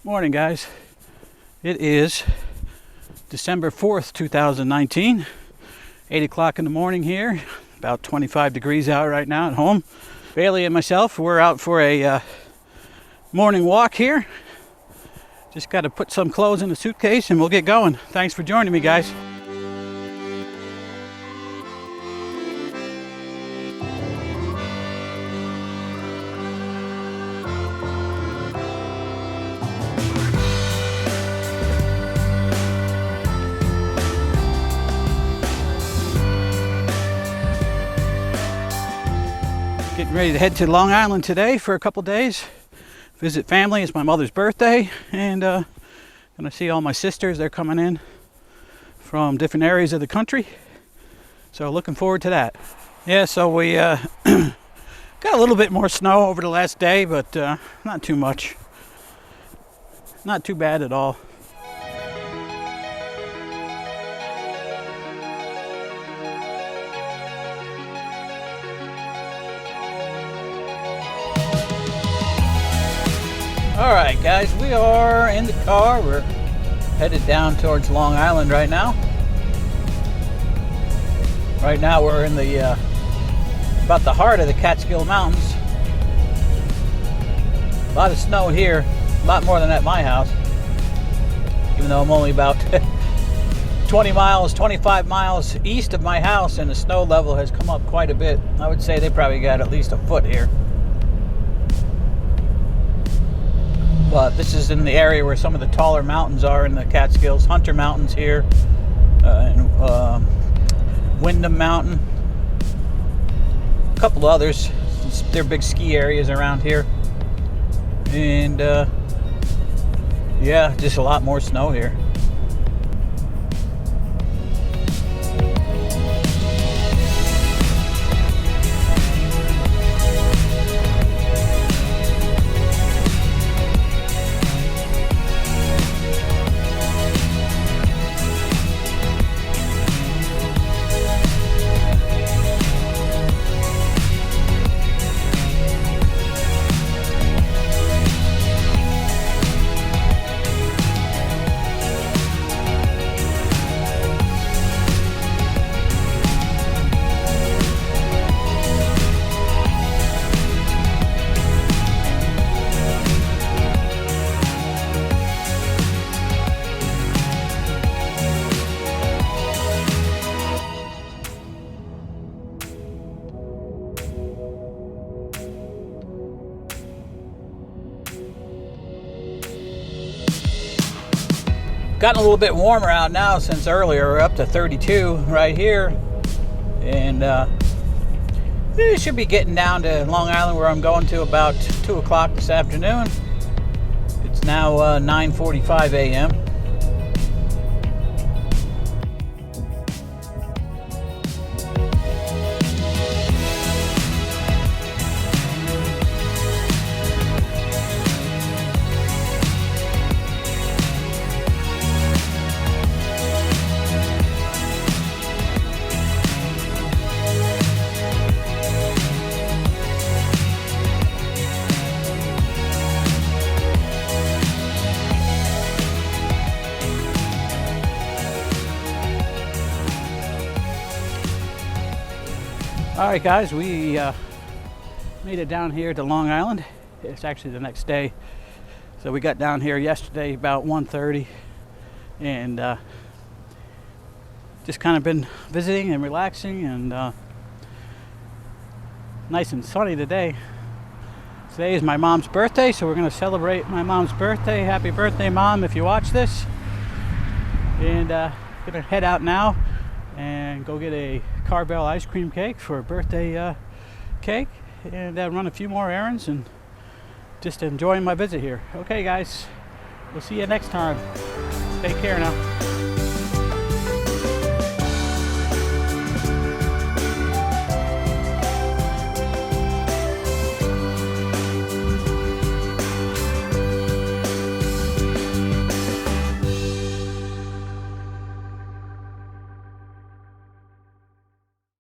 Morning, guys. It is December 4th, 2019. 8 o'clock in the morning here. About 25 degrees out right now at home. Bailey and myself, we're out for a morning walk here. Just got to put some clothes in the suitcase and we'll get going. Thanks for joining me, guys. Getting ready to head to Long Island today for a couple days. Visit family. It's my mother's birthday, and gonna see all my sisters. They're coming in from different areas of the country, so looking forward to that. Yeah, so we got a little bit more snow over the last day, but not too much. Not too bad at all. Alright guys, we are in the car. We're headed down towards Long Island right now. Right now we're in the about the heart of the Catskill Mountains. A lot of snow here, a lot more than at my house. Even though I'm only about 25 miles east of my house, and the snow level has come up quite a bit. I would say they probably got at least a foot here. But this is in the area where some of the taller mountains are in the Catskills. Hunter Mountains here, and Windham Mountain. A couple others. They're big ski areas around here. And yeah, just a lot more snow here. Gotten a little bit warmer out now since earlier. We're up to 32 right here, and it should be getting down to Long Island where I'm going to about 2 o'clock this afternoon. It's now 9:45 a.m. Alright guys, we made it down here to Long Island. It's actually the next day. So we got down here yesterday about 1:30, and just kind of been visiting and relaxing, and nice and sunny today. Today is my mom's birthday, so we're going to celebrate my mom's birthday. Happy birthday, Mom, if you watch this. And gonna head out now and go get a Carvel ice cream cake for a birthday cake, and run a few more errands and just enjoying my visit here. Okay guys, we'll see you next time. Take care now.